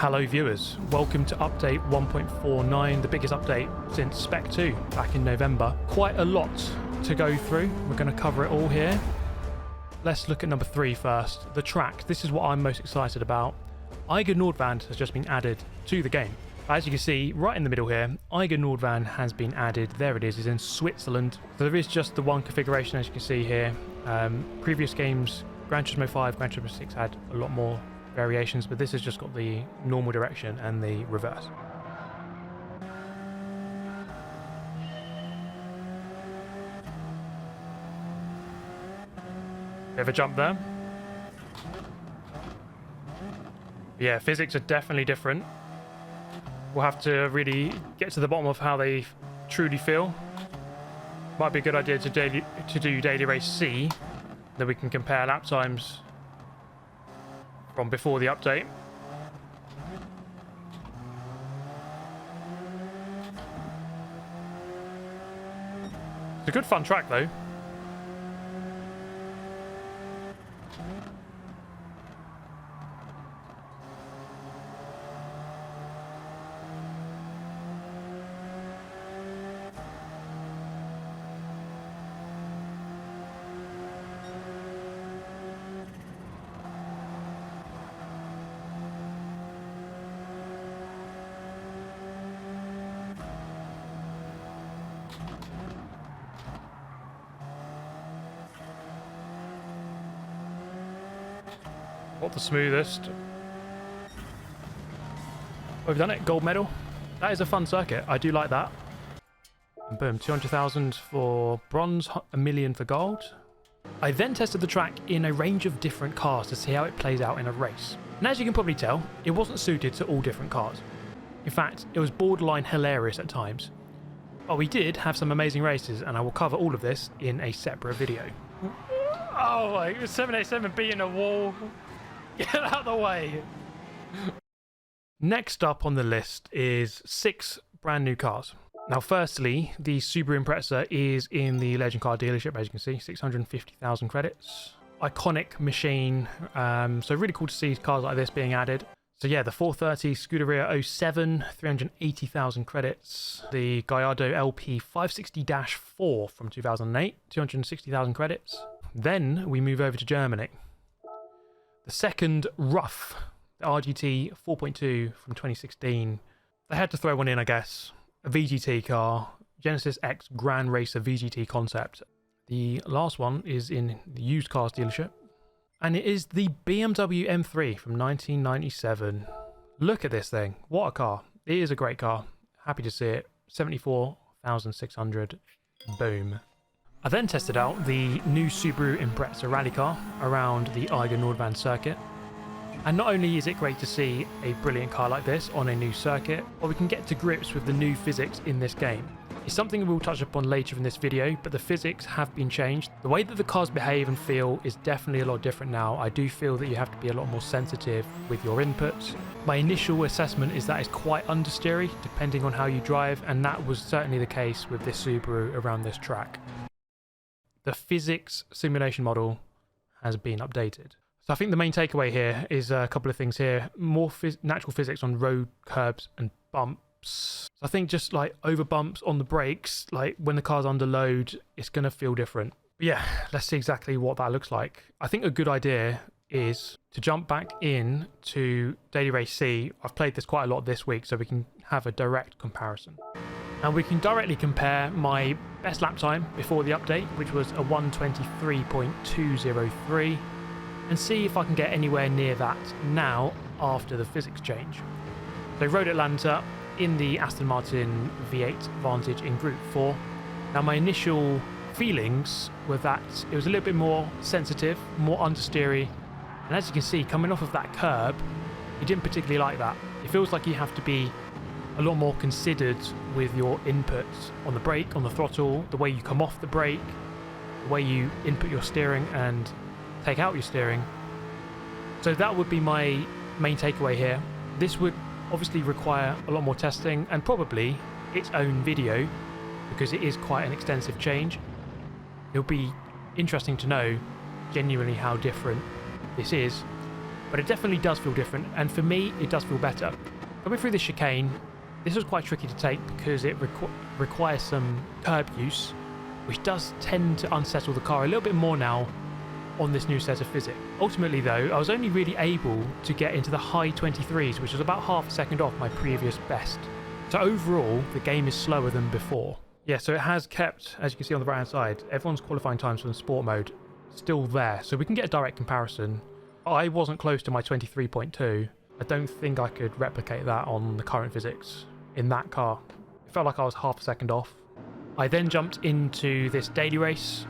Hello viewers, welcome to update 1.49, the biggest update since Spec 2 back in November. Quite a lot to go through, we're going to cover it all here. Let's look at number 3 first, the track. This is what I'm most excited about. Eiger Nordwand has just been added to the game. As you can see, right in the middle here, Eiger Nordwand has been added. There it is in Switzerland. So there is just the one configuration, as you can see here. Previous games, Gran Turismo 5, Gran Turismo 6 had a lot more variations, but this has just got the normal direction and the reverse. Bit of a jump there. Yeah, physics are definitely different. We'll have to really get to the bottom of how they truly feel. Might be a good idea to do daily race C, then we can compare lap times from before the update. It's a good fun track though. Not the smoothest. We've done it, gold medal. That is a fun circuit, I do like that. And boom, 200,000 for bronze, 1 million for gold. I then tested the track in a range of different cars to see how it plays out in a race. And as you can probably tell, it wasn't suited to all different cars. In fact, it was borderline hilarious at times. But we did have some amazing races, and I will cover all of this in a separate video. Oh, it was 787 beating a wall. Get out of the way. Next up on the list is 6 brand new cars. Now, firstly, the Subaru Impreza is in the Legend Car dealership, as you can see, 650,000 credits. Iconic machine. So really cool to see cars like this being added. So yeah, the 430 Scuderia 07, 380,000 credits. The Gallardo LP 560-4 from 2008, 260,000 credits. Then we move over to Germany. The second Rough, the RGT 4.2 from 2016. They had to throw one in, I guess. A VGT car, Genesis X Grand Racer VGT concept. The last one is in the used cars dealership. And it is the BMW M3 from 1997. Look at this thing. What a car. It is a great car. Happy to see it. 74,600. Boom. I then tested out the new Subaru Impreza rally car around the Eiger Nordwand Circuit. And not only is it great to see a brilliant car like this on a new circuit, but we can get to grips with the new physics in this game. It's something we'll touch upon later in this video, but the physics have been changed. The way that the cars behave and feel is definitely a lot different now. I do feel that you have to be a lot more sensitive with your inputs. My initial assessment is that it's quite understeery depending on how you drive, and that was certainly the case with this Subaru around this track. The physics simulation model has been updated. So I think the main takeaway here is a couple of things here. More natural physics on road, curbs and bumps. So I think just like over bumps on the brakes, like when the car's under load, it's going to feel different. But yeah, let's see exactly what that looks like. I think a good idea is to jump back in to Daily Race C. I've played this quite a lot this week, so we can have a direct comparison. And we can directly compare my best lap time before the update, which was a 1:23.203, and see if I can get anywhere near that now after the physics change. So Road Atlanta in the Aston Martin V8 Vantage in Group 4. Now my initial feelings were that it was a little bit more sensitive, more understeery, and as you can see, coming off of that curb, he didn't particularly like that. It feels like you have to be a lot more considered with your inputs on the brake, on the throttle, the way you come off the brake, the way you input your steering and take out your steering. So that would be my main takeaway here. This would obviously require a lot more testing and probably its own video because it is quite an extensive change. It'll be interesting to know genuinely how different this is. but it definitely does feel different, and for me, it does feel better. Coming through this chicane, this was quite tricky to take because it requires some curb use, which does tend to unsettle the car a little bit more now on this new set of physics. Ultimately though, I was only really able to get into the high 23s, which was about half a second off my previous best. So overall, the game is slower than before. Yeah, so it has kept, as you can see on the right hand side, everyone's qualifying times from sport mode still there, so we can get a direct comparison. I wasn't close to my 23.2. I don't think I could replicate that on the current physics in that car. It felt like I was half a second off. I then jumped into this daily race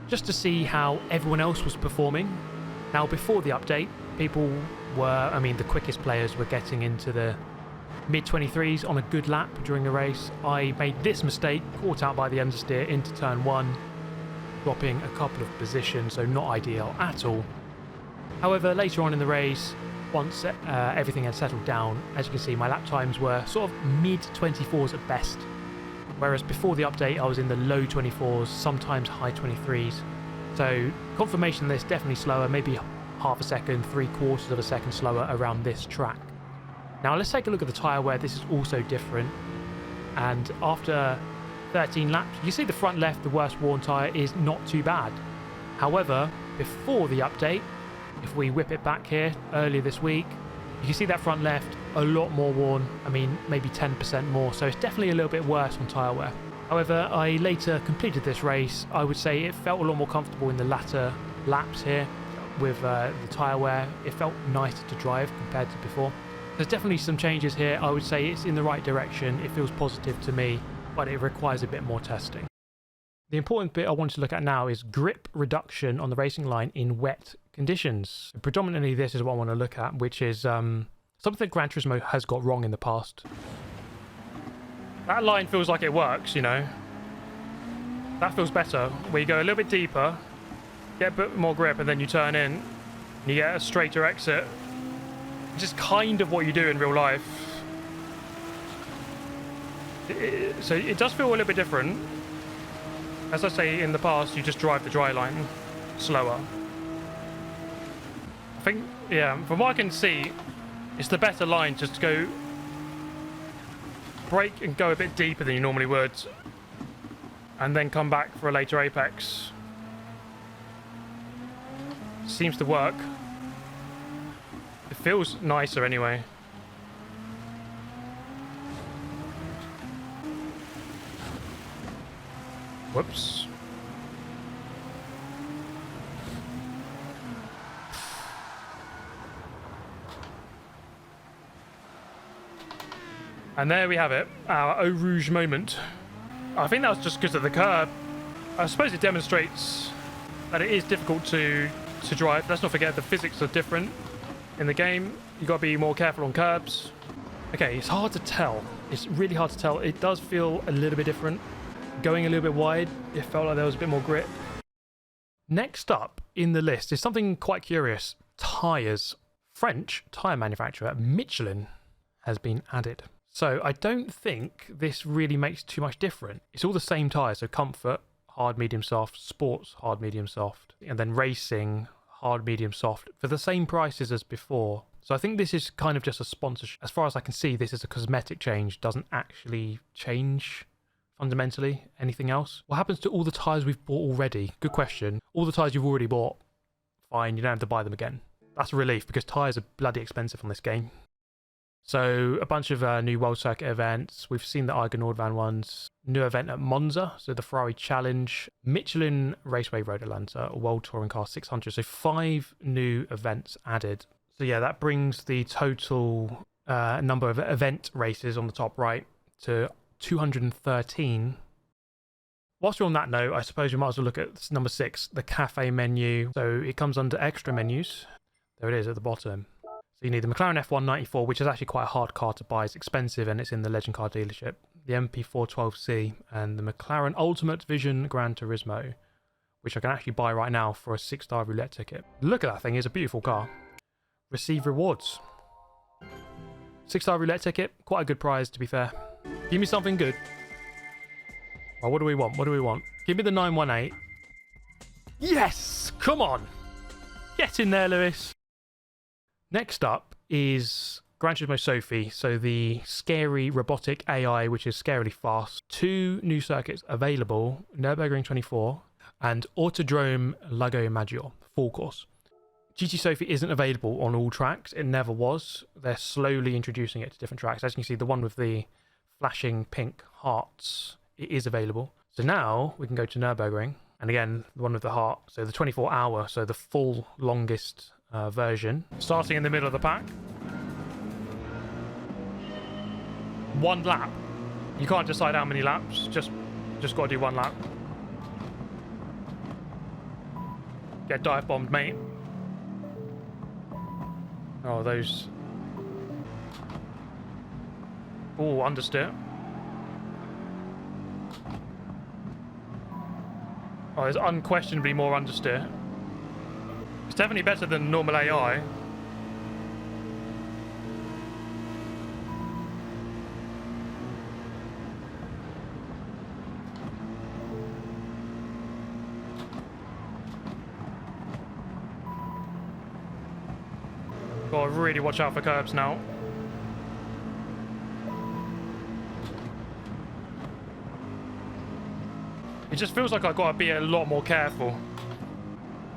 just to see how everyone else was performing. Now, before the update, people were, the quickest players were getting into the mid-23s on a good lap during the race. I made this mistake, caught out by the understeer into turn 1, dropping a couple of positions, so not ideal at all. However, later on in the race, once everything had settled down, as you can see, my lap times were sort of mid-24s at best. Whereas before the update, I was in the low 24s, sometimes high 23s. So confirmation this definitely slower, maybe half a second, 3/4 of a second slower around this track. Now let's take a look at the tyre wear. This is also different. And after 13 laps, you see the front left, the worst worn tyre is not too bad. However, before the update, if we whip it back here earlier this week, you can see that front left a lot more worn. Maybe 10% more, so it's definitely a little bit worse on tyre wear. However, I later completed this race. I would say it felt a lot more comfortable in the latter laps here with the tyre wear. It felt nicer to drive compared to before. There's definitely some changes here. I would say it's in the right direction. It feels positive to me, but it requires a bit more testing. The important bit I want to look at now is grip reduction on the racing line in wet conditions. Predominantly this is what I want to look at, which is something that Gran Turismo has got wrong in the past. That line feels like it works, you know. That feels better, where you go a little bit deeper, get a bit more grip, and then you turn in, and you get a straighter exit. Which is kind of what you do in real life. So it does feel a little bit different. As I say, in the past, you just drive the dry line slower. I think, yeah, from what I can see, it's the better line just to go brake and go a bit deeper than you normally would, and then come back for a later apex. Seems to work. It feels nicer anyway. Whoops. And there we have it, our Eau Rouge moment. I think that was just because of the curb. I suppose it demonstrates that it is difficult to drive. Let's not forget the physics are different in the game. You've got to be more careful on curbs. Okay, it's hard to tell. It's really hard to tell. It does feel a little bit different. Going a little bit wide, it felt like there was a bit more grip. Next up in the list is something quite curious. Tyres. French tyre manufacturer Michelin has been added. So I don't think this really makes too much difference. It's all the same tyres, so comfort, hard, medium, soft, sports, hard, medium, soft, and then racing, hard, medium, soft, for the same prices as before. So I think this is kind of just a sponsorship. As far as I can see, this is a cosmetic change, doesn't actually change fundamentally anything else. What happens to all the tyres we've bought already? Good question. All the tyres you've already bought, fine, you don't have to buy them again. That's a relief, because tyres are bloody expensive on this game. So a bunch of new World Circuit events. We've seen the Eiger Nordwand ones. New event at Monza, so the Ferrari Challenge. Michelin Raceway Road Atlanta, World Touring Car 600. So 5 new events added. So yeah, that brings the total number of event races on the top right to 213. Whilst we're on that note, I suppose we might as well look at number 6, the cafe menu. So it comes under extra menus. There it is at the bottom. So you need the McLaren F194, which is actually quite a hard car to buy. It's expensive and it's in the Legend Car dealership. The MP412C and the McLaren Ultimate Vision Gran Turismo, which I can actually buy right now for a 6-star roulette ticket. Look at that thing, it's a beautiful car. Receive rewards. 6-star roulette ticket, quite a good prize to be fair. Give me something good. Well, what do we want? What do we want? Give me the 918. Yes! Come on! Get in there, Lewis. Next up is Gran Turismo Sophy, so the scary robotic AI, which is scarily fast. 2 new circuits available, Nürburgring 24 and Autodrome Lago Maggiore, full course. GT Sophy isn't available on all tracks, it never was. They're slowly introducing it to different tracks. As you can see, the one with the flashing pink hearts, it is available. So now we can go to Nürburgring, and again, the one with the heart, so the 24-hour, so the full longest version. Starting in the middle of the pack. 1 lap. You can't decide how many laps, just got to do 1 lap. Get dive bombed, mate. Oh, those. Oh, understeer. Oh, there's unquestionably more understeer. It's definitely better than normal AI. Gotta really watch out for curbs now. It just feels like I've got to be a lot more careful.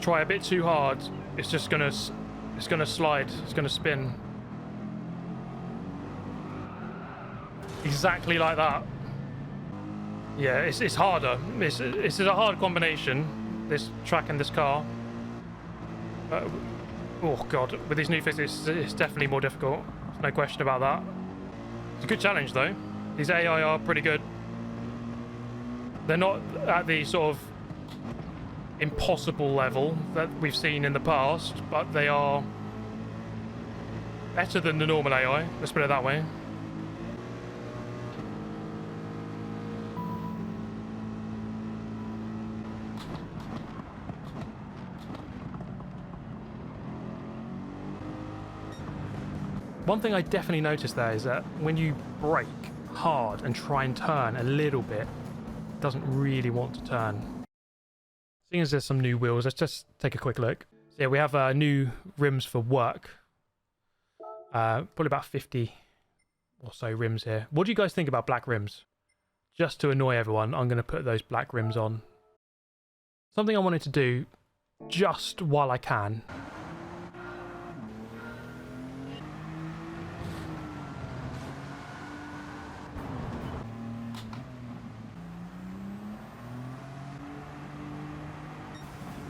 Try a bit too hard, it's gonna slide, it's gonna spin. Exactly like that. Yeah, it's harder. It's a hard combination, this track and this car. Oh god, with these new physics, it's definitely more difficult. There's no question about that. It's a good challenge though. These AI are pretty good. They're not at the sort of impossible level that we've seen in the past, but they are better than the normal AI, let's put it that way. One thing I definitely noticed there is that when you brake hard and try and turn a little bit, it doesn't really want to turn. Seeing as there's some new wheels, let's just take a quick look. So yeah, we have new rims for work. Probably about 50 or so rims here. What do you guys think about black rims? Just to annoy everyone, I'm going to put those black rims on. Something I wanted to do just while I can.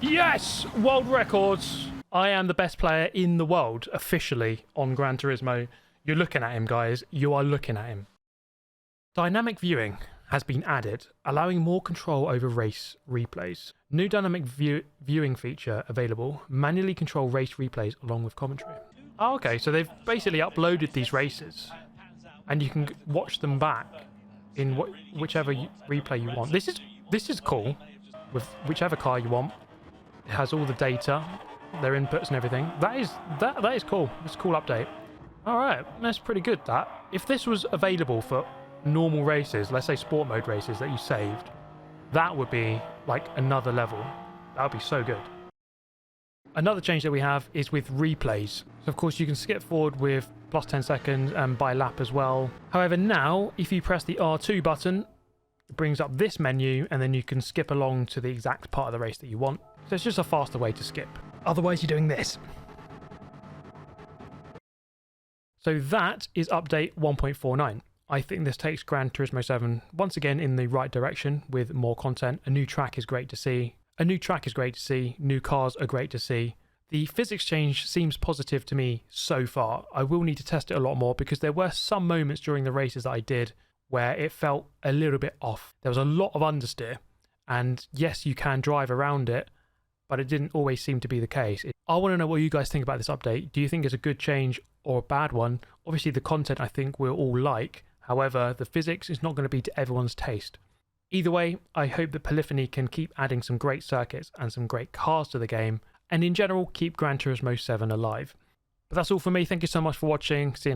Yes! World records! I am the best player in the world, officially, on Gran Turismo. You're looking at him, guys. You are looking at him. Dynamic viewing has been added, allowing more control over race replays. New dynamic viewing feature available. Manually control race replays along with commentary. Oh, okay, so they've basically uploaded these races, and you can watch them back in whichever replay you want. This is cool. With whichever car you want. It has all the data, their inputs and everything. That is cool. It's a cool update. Alright, that's pretty good, that. If this was available for normal races, let's say sport mode races that you saved, that would be like another level. That would be so good. Another change that we have is with replays. So of course you can skip forward with plus 10 seconds and by lap as well. However, now if you press the R2 button, it brings up this menu and then you can skip along to the exact part of the race that you want. So it's just a faster way to skip. Otherwise, you're doing this. So that is update 1.49. I think this takes Gran Turismo 7 once again in the right direction with more content. A new track is great to see. New cars are great to see. The physics change seems positive to me so far. I will need to test it a lot more because there were some moments during the races that I did where it felt a little bit off. There was a lot of understeer. And yes, you can drive around it, but it didn't always seem to be the case. I want to know what you guys think about this update. Do you think it's a good change or a bad one? Obviously, the content I think we'll all like. However, the physics is not going to be to everyone's taste. Either way, I hope that Polyphony can keep adding some great circuits and some great cars to the game, and in general, keep Gran Turismo 7 alive. But that's all for me. Thank you so much for watching. See you